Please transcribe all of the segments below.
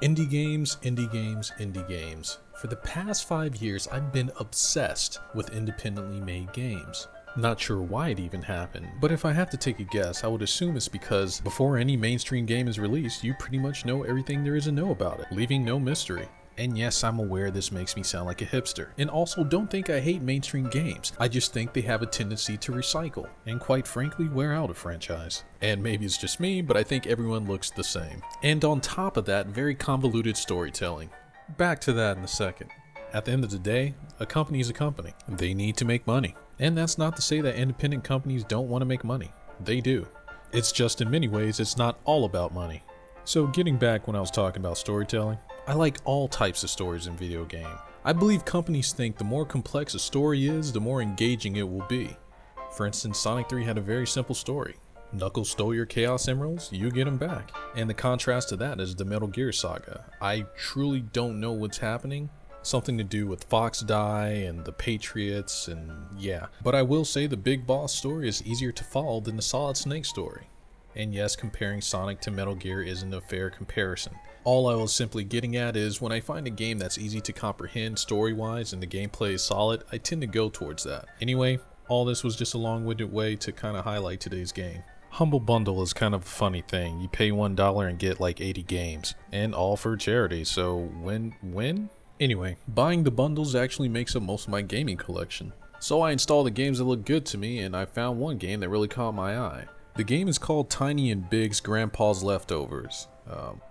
Indie games, indie games, indie games. For the past 5 years, I've been obsessed with independently made games. Not sure why it even happened, but if I have to take a guess, I would assume it's because before any mainstream game is released, you pretty much know everything there is to know about it, leaving no mystery. And yes, I'm aware this makes me sound like a hipster. And also, don't think I hate mainstream games. I just think they have a tendency to recycle, and quite frankly, wear out a franchise. And maybe it's just me, but I think everyone looks the same. And on top of that, very convoluted storytelling. Back to that in a second. At the end of the day, a company is a company. They need to make money. And that's not to say that independent companies don't want to make money. They do. It's just in many ways, it's not all about money. So getting back when I was talking about storytelling, I like all types of stories in video game. I believe companies think the more complex a story is, the more engaging it will be. For instance, Sonic 3 had a very simple story. Knuckles stole your Chaos Emeralds, you get them back. And the contrast to that is the Metal Gear Saga. I truly don't know what's happening. Something to do with Fox Die and the Patriots and yeah. But I will say the Big Boss story is easier to follow than the Solid Snake story. And yes, comparing Sonic to Metal Gear isn't a fair comparison. All I was simply getting at is when I find a game that's easy to comprehend story-wise and the gameplay is solid, I tend to go towards that. Anyway, all this was just a long-winded way to kind of highlight today's game. Humble Bundle is kind of a funny thing. You pay $1 and get like 80 games, and all for charity, so win? Anyway, buying the bundles actually makes up most of my gaming collection. So I installed the games that look good to me, and I found one game that really caught my eye. The game is called Tiny and Big's Grandpa's Leftovers.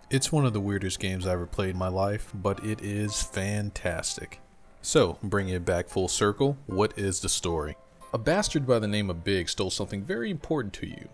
It's one of the weirdest games I ever played in my life, but it is fantastic. So, bringing it back full circle, what is the story? A bastard by the name of Big stole something very important to you.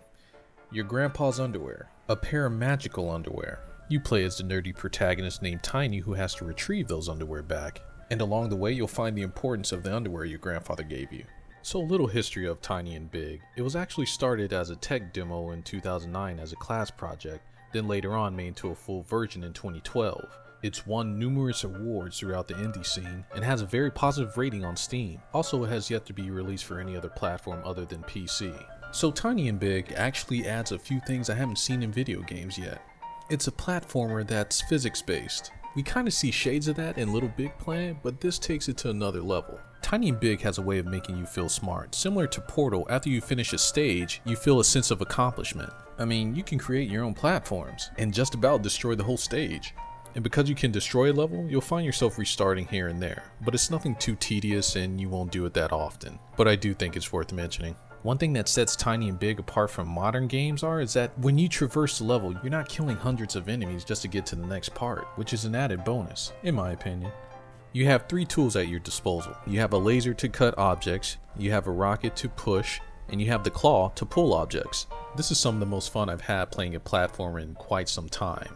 Your grandpa's underwear. A pair of magical underwear. You play as the nerdy protagonist named Tiny who has to retrieve those underwear back. And along the way you'll find the importance of the underwear your grandfather gave you. So a little history of Tiny and Big. It was actually started as a tech demo in 2009 as a class project, then later on made into a full version in 2012. It's won numerous awards throughout the indie scene and has a very positive rating on Steam. Also, it has yet to be released for any other platform other than PC. So Tiny and Big actually adds a few things I haven't seen in video games yet. It's a platformer that's physics based. We kind of see shades of that in Little Big Planet, but this takes it to another level. Tiny and Big has a way of making you feel smart. Similar to Portal, after you finish a stage, you feel a sense of accomplishment. I mean, you can create your own platforms and just about destroy the whole stage. And because you can destroy a level, you'll find yourself restarting here and there. But it's nothing too tedious and you won't do it that often. But I do think it's worth mentioning. One thing that sets Tiny and Big apart from modern games is that when you traverse the level, you're not killing hundreds of enemies just to get to the next part, which is an added bonus, in my opinion. You have 3 tools at your disposal. You have a laser to cut objects, you have a rocket to push, and you have the claw to pull objects. This is some of the most fun I've had playing a platformer in quite some time.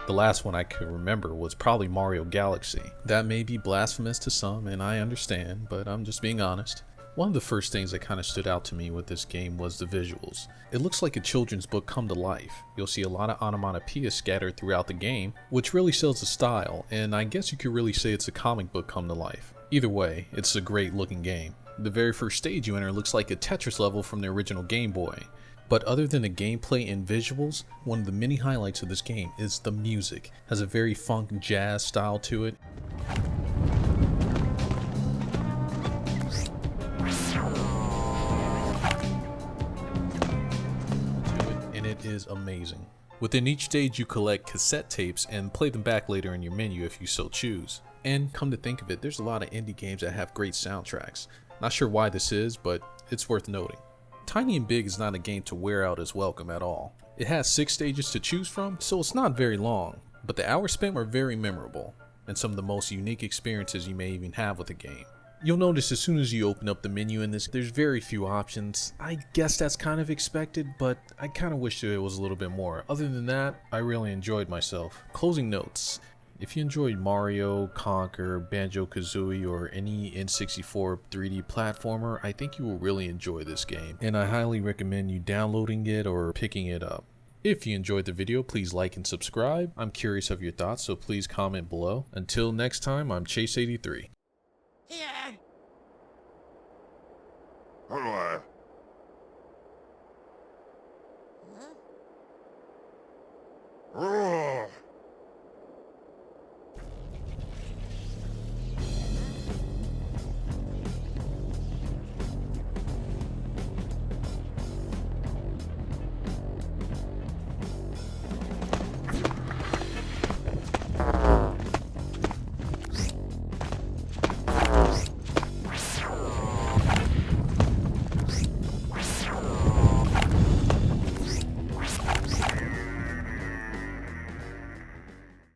The last one I could remember was probably Mario Galaxy. That may be blasphemous to some, and I understand, but I'm just being honest. One of the first things that kind of stood out to me with this game was the visuals. It looks like a children's book come to life. You'll see a lot of onomatopoeia scattered throughout the game, which really sells the style, and I guess you could really say it's a comic book come to life. Either way, it's a great looking game. The very first stage you enter looks like a Tetris level from the original Game Boy. But other than the gameplay and visuals, one of the many highlights of this game is the music. It has a very funk jazz style to it. And it is amazing. Within each stage you collect cassette tapes and play them back later in your menu if you so choose. And come to think of it, there's a lot of indie games that have great soundtracks. Not sure why this is, but it's worth noting. Tiny and Big is not a game to wear out as welcome at all. It has 6 stages to choose from, so it's not very long, but the hours spent were very memorable, and some of the most unique experiences you may even have with the game. You'll notice as soon as you open up the menu in this, there's very few options. I guess that's kind of expected, but I kind of wish there was a little bit more. Other than that, I really enjoyed myself. Closing notes. If you enjoyed Mario, Conker, Banjo-Kazooie, or any N64 3D platformer, I think you will really enjoy this game, and I highly recommend you downloading it or picking it up. If you enjoyed the video, please like and subscribe. I'm curious of your thoughts, so please comment below. Until next time, I'm Chase83. Yeah. How do I?